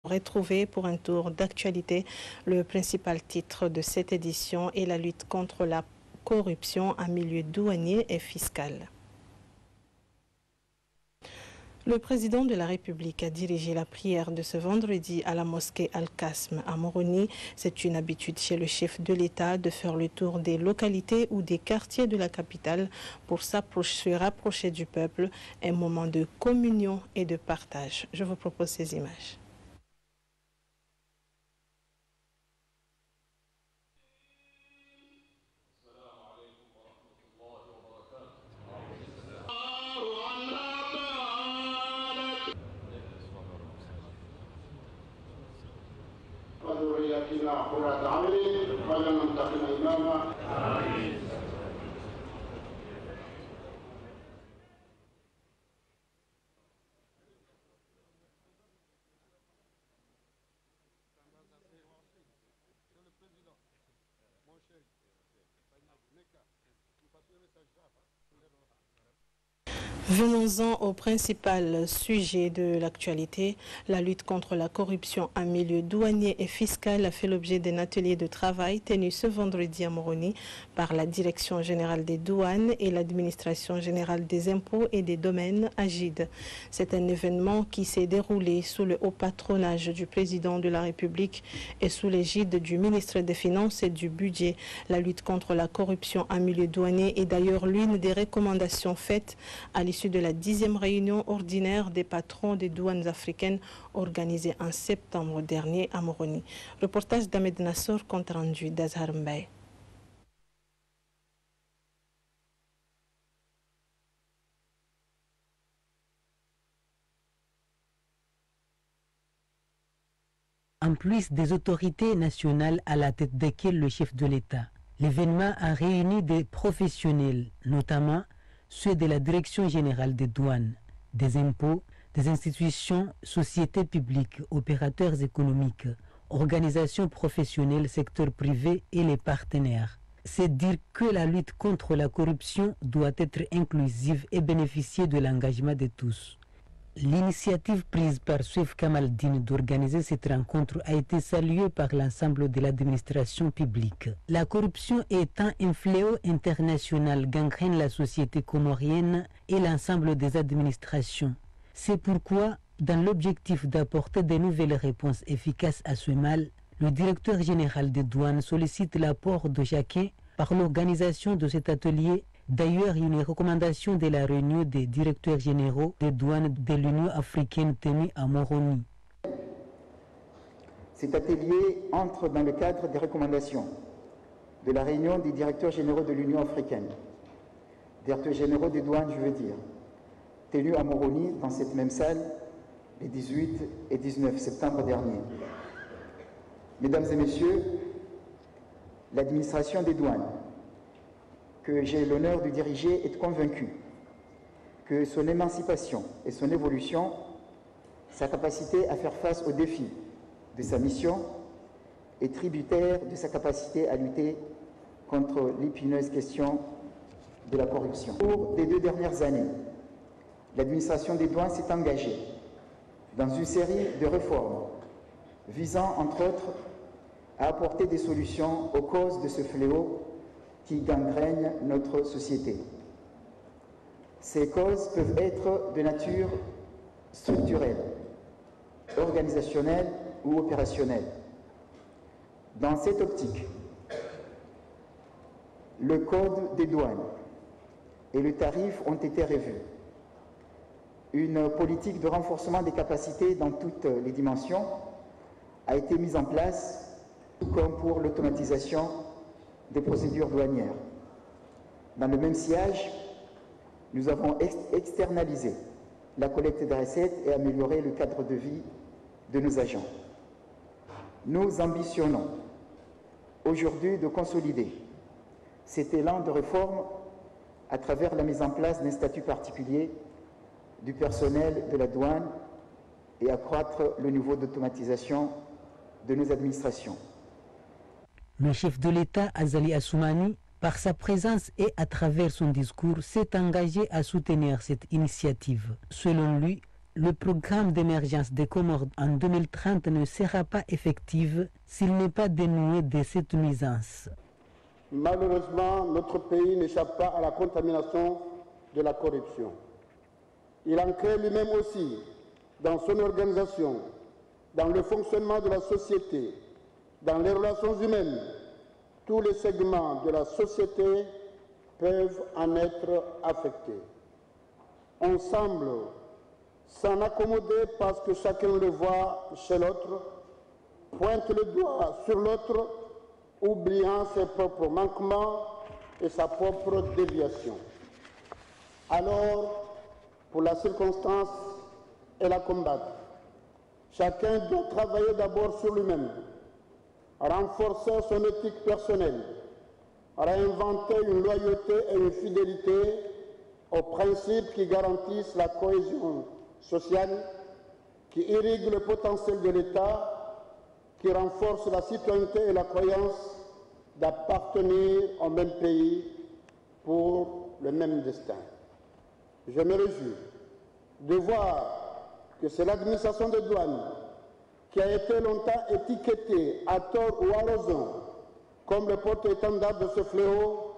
Retrouver pour un tour d'actualité. Le principal titre de cette édition est la lutte contre la corruption en milieu douanier et fiscal. Le président de la République a dirigé la prière de ce vendredi à la mosquée Al-Qasm à Moroni. C'est une habitude chez le chef de l'État de faire le tour des localités ou des quartiers de la capitale pour se rapprocher du peuple, un moment de communion et de partage. Je vous propose ces images. Venons-en au principal sujet de l'actualité. La lutte contre la corruption en milieu douanier et fiscal a fait l'objet d'un atelier de travail tenu ce vendredi à Moroni par la Direction générale des douanes et l'Administration générale des impôts et des domaines AGID. C'est un événement qui s'est déroulé sous le haut patronage du président de la République et sous l'égide du ministre des Finances et du Budget. La lutte contre la corruption en milieu douanier est d'ailleurs l'une des recommandations faites à l'issue de la 10e réunion ordinaire des patrons des douanes africaines organisée en septembre dernier à Moroni. Reportage d'Ahmed Nassor, compte rendu d'Azhar Mbaye. En plus des autorités nationales à la tête desquelles le chef de l'État, l'événement a réuni des professionnels, notamment ceux de la Direction générale des douanes, des impôts, des institutions, sociétés publiques, opérateurs économiques, organisations professionnelles, secteur privé et les partenaires. C'est dire que la lutte contre la corruption doit être inclusive et bénéficier de l'engagement de tous. L'initiative prise par Souef Kamaldine d'organiser cette rencontre a été saluée par l'ensemble de l'administration publique. La corruption étant un fléau international gangrène la société comorienne et l'ensemble des administrations. C'est pourquoi, dans l'objectif d'apporter de nouvelles réponses efficaces à ce mal, le directeur général des douanes sollicite l'apport de chacun par l'organisation de cet atelier. D'ailleurs, une recommandation de la réunion des directeurs généraux des douanes de l'Union africaine tenue à Moroni. Cet atelier entre dans le cadre des recommandations de la réunion des directeurs généraux de l'Union africaine, directeurs généraux des douanes, je veux dire, tenue à Moroni dans cette même salle les 18 et 19 septembre dernier. Mesdames et messieurs, l'administration des douanes que j'ai l'honneur de diriger est convaincu que son émancipation et son évolution, sa capacité à faire face aux défis de sa mission est tributaire de sa capacité à lutter contre l'épineuse question de la corruption. Au cours des 2 dernières années, l'administration des douanes s'est engagée dans une série de réformes visant, entre autres, à apporter des solutions aux causes de ce fléau qui gangrènent notre société. Ces causes peuvent être de nature structurelle, organisationnelle ou opérationnelle. Dans cette optique, le Code des douanes et le tarif ont été revus. Une politique de renforcement des capacités dans toutes les dimensions a été mise en place, tout comme pour l'automatisation des procédures douanières. Dans le même sillage, nous avons externalisé la collecte des recettes et amélioré le cadre de vie de nos agents. Nous ambitionnons aujourd'hui de consolider cet élan de réforme à travers la mise en place d'un statut particulier du personnel de la douane et accroître le niveau d'automatisation de nos administrations. Le chef de l'État, Azali Assoumani, par sa présence et à travers son discours, s'est engagé à soutenir cette initiative. Selon lui, le programme d'émergence des Comores en 2030 ne sera pas effectif s'il n'est pas dénoué de cette nuisance. Malheureusement, notre pays n'échappe pas à la contamination de la corruption. Il en crée lui-même aussi dans son organisation, dans le fonctionnement de la société, dans les relations humaines. Tous les segments de la société peuvent en être affectés. On semble s'en accommoder parce que chacun le voit chez l'autre, pointe le doigt sur l'autre, oubliant ses propres manquements et sa propre déviation. Alors, pour la circonstance et la combattre, chacun doit travailler d'abord sur lui-même, renforcer son éthique personnelle, réinventer une loyauté et une fidélité aux principes qui garantissent la cohésion sociale, qui irriguent le potentiel de l'État, qui renforcent la citoyenneté et la croyance d'appartenir au même pays pour le même destin. Je me réjouis de voir que c'est l'administration des douanes qui a été longtemps étiquetée, à tort ou à raison, comme le porte-étendard de ce fléau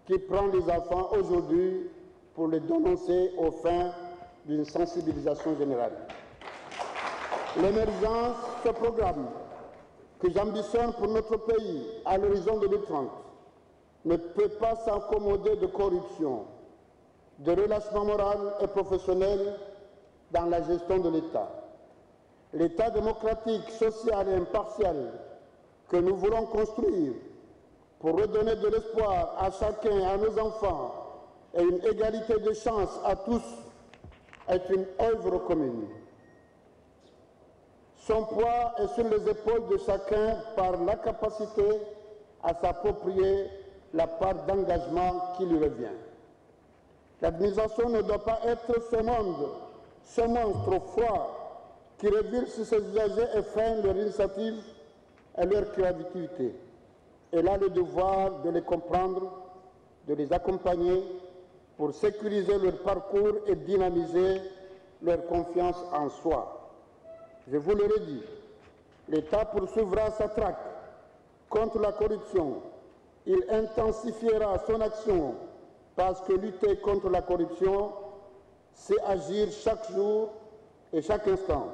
qui prend les enfants aujourd'hui pour les dénoncer aux fins d'une sensibilisation générale. L'émergence, ce programme que j'ambitionne pour notre pays à l'horizon 2030, ne peut pas s'accommoder de corruption, de relâchement moral et professionnel dans la gestion de l'État. L'État démocratique, social et impartial que nous voulons construire pour redonner de l'espoir à chacun et à nos enfants et une égalité de chances à tous est une œuvre commune. Son poids est sur les épaules de chacun par la capacité à s'approprier la part d'engagement qui lui revient. L'administration ne doit pas être ce monstre froid qui revire sur ses usagers et freine leur initiative et leur créativité. Elle a le devoir de les comprendre, de les accompagner pour sécuriser leur parcours et dynamiser leur confiance en soi. Je vous le redis, l'État poursuivra sa traque contre la corruption. Il intensifiera son action parce que lutter contre la corruption, c'est agir chaque jour et chaque instant.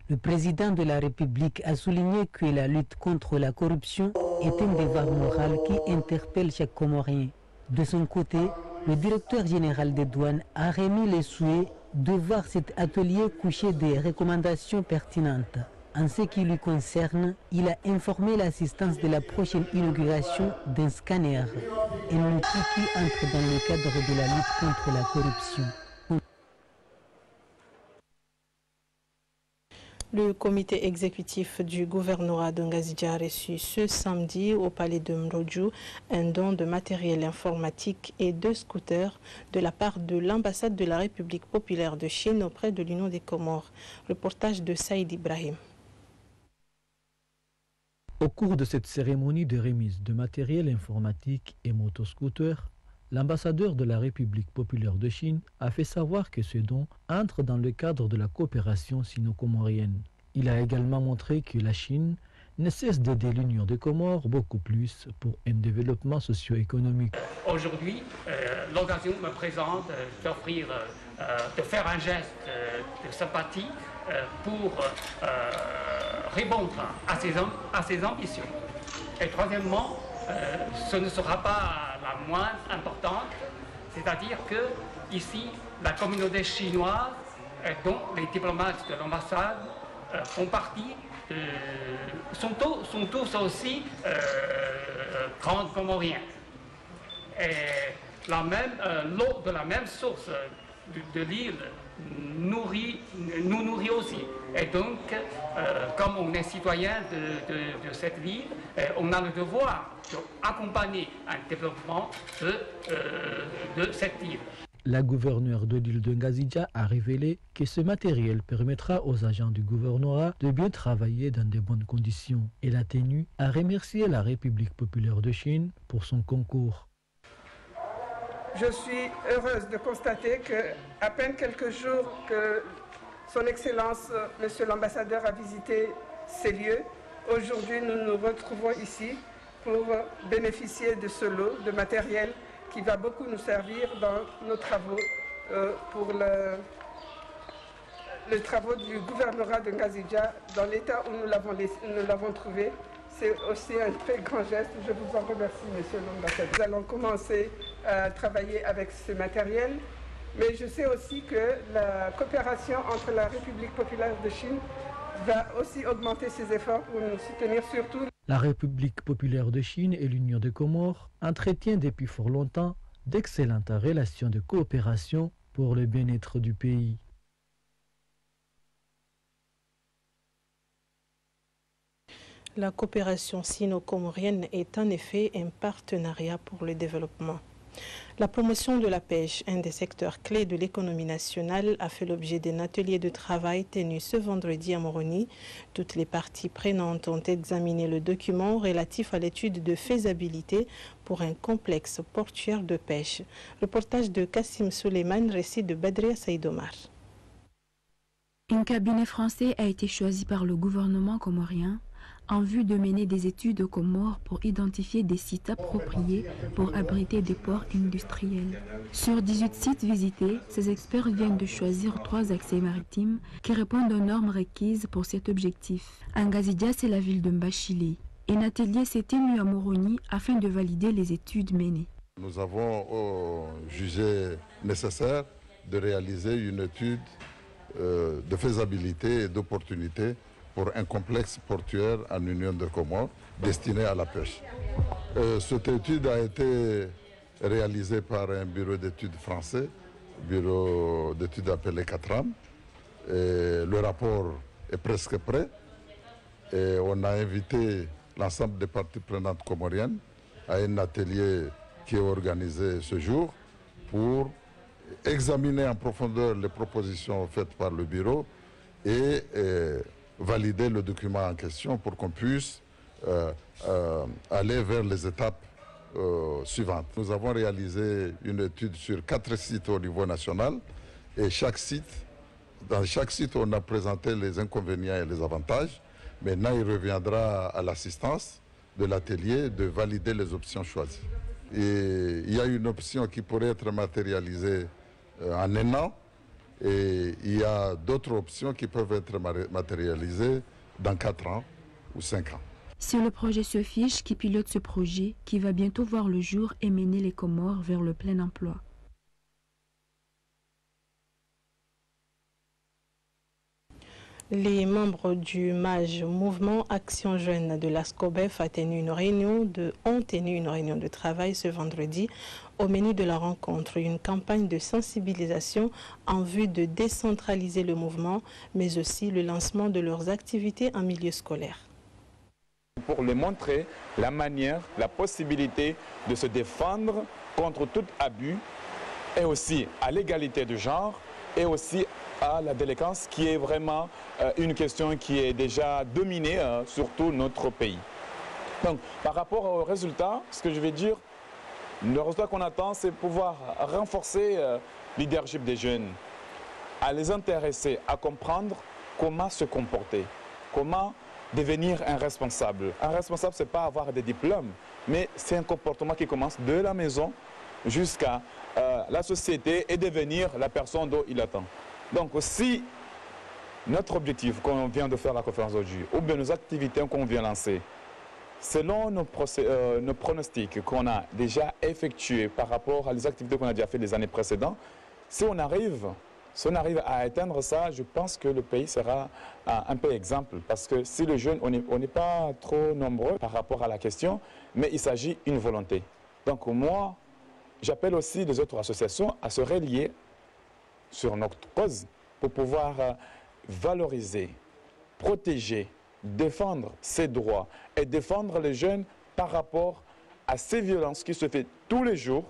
Le président de la République a souligné que la lutte contre la corruption est un devoir moral qui interpelle chaque Comorien. De son côté, le directeur général des douanes a remis le souhait de voir cet atelier coucher des recommandations pertinentes. En ce qui lui concerne, il a informé l'assistance de la prochaine inauguration d'un scanner, un outil qui entre dans le cadre de la lutte contre la corruption. Le comité exécutif du gouvernorat de Ngazidja a reçu ce samedi au palais de Mrodjou un don de matériel informatique et 2 scooters de la part de l'ambassade de la République populaire de Chine auprès de l'Union des Comores. Reportage de Saïd Ibrahim. Au cours de cette cérémonie de remise de matériel informatique et motoscooters, l'ambassadeur de la République populaire de Chine a fait savoir que ce don entre dans le cadre de la coopération sino-comorienne. Il a également montré que la Chine ne cesse d'aider l'Union des Comores beaucoup plus pour un développement socio-économique. Aujourd'hui, l'occasion me présente d'offrir, de faire un geste de sympathie pour répondre à ses ambitions. Et troisièmement, ce ne sera pas la moins importante, c'est-à-dire que ici, la communauté chinoise, dont les diplomates de l'ambassade font partie, sont tous aussi grands Comoriens. Et l'eau de la même source de l'île nous nourrit aussi. Et donc, comme on est citoyen de cette ville, on a le devoir d'accompagner un développement de cette île. La gouverneure de l'île de Ngazidja a révélé que ce matériel permettra aux agents du gouvernorat de bien travailler dans de bonnes conditions. Elle a tenu à remercier la République populaire de Chine pour son concours. Je suis heureuse de constater qu'à peine quelques jours que Son Excellence, Monsieur l'ambassadeur, a visité ces lieux, aujourd'hui nous nous retrouvons ici pour bénéficier de ce lot de matériel qui va beaucoup nous servir dans nos travaux pour les travaux du gouvernorat de Ngazidja dans l'état où nous l'avons trouvé. C'est aussi un très grand geste. Je vous en remercie, Monsieur l'ambassadeur. Nous allons commencer à travailler avec ce matériel, mais je sais aussi que la coopération entre la République populaire de Chine va aussi augmenter ses efforts pour nous soutenir surtout. La République populaire de Chine et l'Union des Comores entretiennent depuis fort longtemps d'excellentes relations de coopération pour le bien-être du pays. La coopération sino-comorienne est en effet un partenariat pour le développement. La promotion de la pêche, un des secteurs clés de l'économie nationale, a fait l'objet d'un atelier de travail tenu ce vendredi à Moroni. Toutes les parties prenantes ont examiné le document relatif à l'étude de faisabilité pour un complexe portuaire de pêche. Reportage de Kassim Suleiman, récit de Badria Saïdomar. Un cabinet français a été choisi par le gouvernement comorien en vue de mener des études aux Comores pour identifier des sites appropriés pour abriter des ports industriels. Sur 18 sites visités, ces experts viennent de choisir 3 accès maritimes qui répondent aux normes requises pour cet objectif. Ngazidja, c'est la ville de Mbachili. Un atelier s'est tenu à Moroni afin de valider les études menées. Nous avons jugé nécessaire de réaliser une étude de faisabilité et d'opportunité pour un complexe portuaire en Union des Comores destiné à la pêche. Cette étude a été réalisée par un bureau d'études français, bureau d'études appelé CATRAM. Le rapport est presque prêt et on a invité l'ensemble des parties prenantes comoriennes à un atelier qui est organisé ce jour pour examiner en profondeur les propositions faites par le bureau et valider le document en question pour qu'on puisse aller vers les étapes suivantes. Nous avons réalisé une étude sur 4 sites au niveau national et dans chaque site, on a présenté les inconvénients et les avantages. Maintenant, il reviendra à l'assistance de l'atelier de valider les options choisies. Et il y a une option qui pourrait être matérialisée en 1 an. Et il y a d'autres options qui peuvent être matérialisées dans 4 ans ou 5 ans. C'est le projet Sofiche qui pilote ce projet qui va bientôt voir le jour et mener les Comores vers le plein emploi. Les membres du MAJ, Mouvement Action Jeune de l'ASCOBEF, ont tenu une réunion de travail ce vendredi. Au menu de la rencontre, une campagne de sensibilisation en vue de décentraliser le mouvement, mais aussi le lancement de leurs activités en milieu scolaire. Pour les montrer la manière, la possibilité de se défendre contre tout abus et aussi à l'égalité de genre et aussi à la délinquance qui est vraiment une question qui est déjà dominée sur tout notre pays. Donc par rapport aux résultats, ce que je vais dire, le résultat qu'on attend, c'est pouvoir renforcer le leadership des jeunes, à les intéresser, à comprendre comment se comporter, comment devenir un responsable. Un responsable, ce n'est pas avoir des diplômes, mais c'est un comportement qui commence de la maison jusqu'à la société et devenir la personne dont il attend. Donc si notre objectif qu'on vient de faire la conférence aujourd'hui, ou bien nos activités qu'on vient lancer, selon nos pronostics qu'on a déjà effectués par rapport à les activités qu'on a déjà fait les années précédentes, si on arrive à atteindre ça, je pense que le pays sera un peu exemple. Parce que si les jeunes, on n'est pas trop nombreux par rapport à la question, mais il s'agit d'une volonté. Donc moi, j'appelle aussi les autres associations à se relier sur notre cause pour pouvoir valoriser, protéger, défendre ses droits et défendre les jeunes par rapport à ces violences qui se font tous les jours.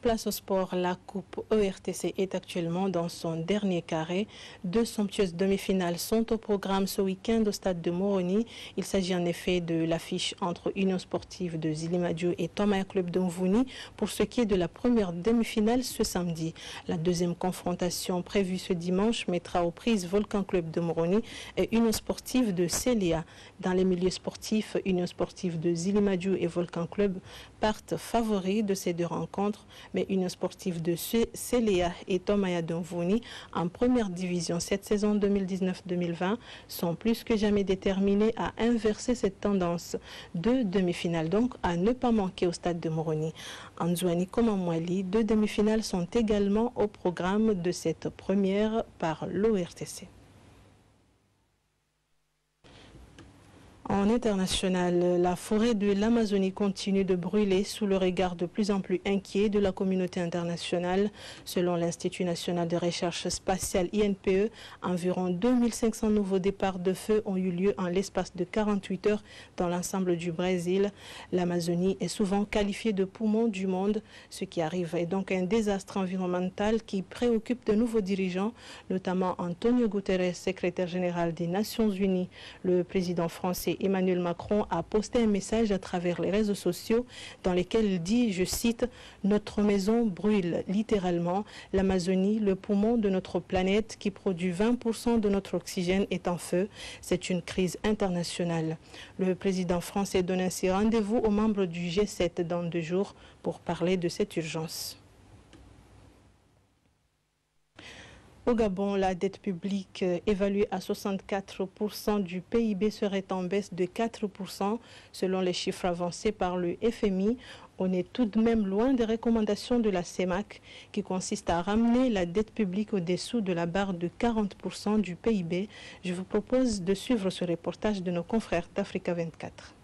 Place au sport, la Coupe ERTC est actuellement dans son dernier carré. 2 somptueuses demi-finales sont au programme ce week-end au stade de Moroni. Il s'agit en effet de l'affiche entre Union Sportive de Zilimadjou et Tomaya Club de Mvouni pour ce qui est de la première demi-finale ce samedi. La deuxième confrontation prévue ce dimanche mettra aux prises Volcan Club de Moroni et Union Sportive de Célia. Dans les milieux sportifs, Union Sportive de Zilimadjou et Volcan Club partent favoris de ces deux rencontres, mais Union Sportive de Célia et Tomaya de Mvouni en première division cette saison 2019-2020 sont plus que jamais déterminés à inverser cette tendance. 2 demi-finales donc à ne pas manquer au stade de Moroni. En Zouani comme en Mouali, 2 demi-finales sont également au programme de cette première par l'ORTC. En international, la forêt de l'Amazonie continue de brûler sous le regard de plus en plus inquiet de la communauté internationale. Selon l'Institut national de recherche spatiale INPE, environ 2500 nouveaux départs de feu ont eu lieu en l'espace de 48 heures dans l'ensemble du Brésil. L'Amazonie est souvent qualifiée de poumon du monde. Ce qui arrive est donc un désastre environnemental qui préoccupe de nouveaux dirigeants, notamment Antonio Guterres, secrétaire général des Nations Unies. Le président français Emmanuel Macron a posté un message à travers les réseaux sociaux dans lequel il dit, je cite, « Notre maison brûle littéralement. L'Amazonie, le poumon de notre planète qui produit 20% de notre oxygène est en feu. C'est une crise internationale. » Le président français donne ainsi rendez-vous aux membres du G7 dans 2 jours pour parler de cette urgence. Au Gabon, la dette publique évaluée à 64% du PIB serait en baisse de 4% selon les chiffres avancés par le FMI. On est tout de même loin des recommandations de la CEMAC qui consiste à ramener la dette publique au-dessous de la barre de 40% du PIB. Je vous propose de suivre ce reportage de nos confrères d'Africa 24.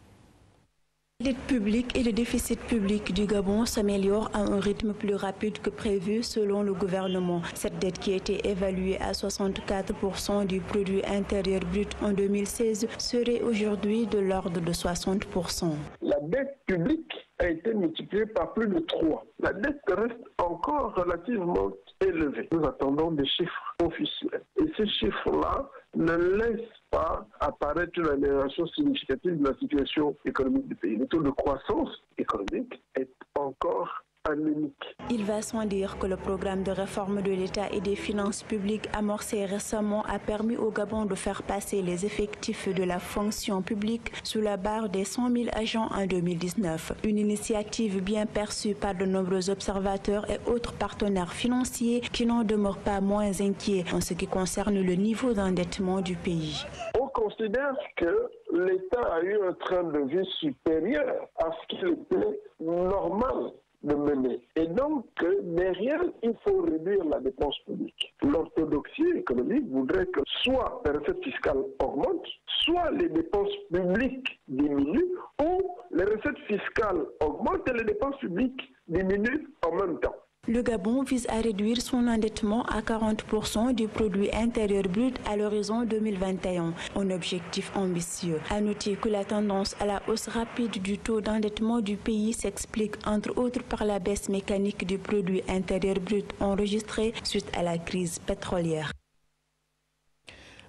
La dette publique et le déficit public du Gabon s'améliorent à un rythme plus rapide que prévu selon le gouvernement. Cette dette qui était évaluée à 64% du produit intérieur brut en 2016 serait aujourd'hui de l'ordre de 60%. La dette publique a été multipliée par plus de 3. La dette reste encore relativement élevée. Nous attendons des chiffres officiels. Et ces chiffres-là ne laissent pas apparaître une amélioration significative de la situation économique du pays. Le taux de croissance économique est encore anémique. Il va sans dire que le programme de réforme de l'État et des finances publiques amorcé récemment a permis au Gabon de faire passer les effectifs de la fonction publique sous la barre des 100 000 agents en 2019. Une initiative bien perçue par de nombreux observateurs et autres partenaires financiers qui n'en demeurent pas moins inquiets en ce qui concerne le niveau d'endettement du pays. On considère que l'État a eu un train de vie supérieur à ce qu'il était normal de mener. Et donc, derrière, il faut réduire la dépense publique. L'orthodoxie économique voudrait que soit les recettes fiscales augmentent, soit les dépenses publiques diminuent, ou les recettes fiscales augmentent et les dépenses publiques diminuent en même temps. Le Gabon vise à réduire son endettement à 40% du produit intérieur brut à l'horizon 2021, un objectif ambitieux. À noter que la tendance à la hausse rapide du taux d'endettement du pays s'explique entre autres par la baisse mécanique du produit intérieur brut enregistrée suite à la crise pétrolière.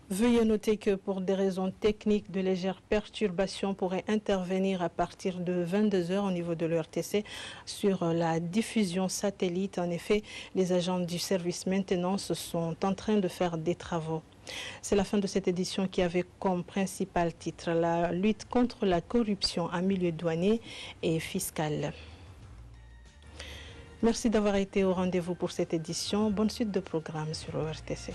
Veuillez noter que pour des raisons techniques, de légères perturbations pourraient intervenir à partir de 22 h au niveau de l'ERTC sur la diffusion satellite. En effet, les agents du service maintenance sont en train de faire des travaux. C'est la fin de cette édition qui avait comme principal titre la lutte contre la corruption en milieu douanier et fiscal. Merci d'avoir été au rendez-vous pour cette édition. Bonne suite de programme sur l'ERTC.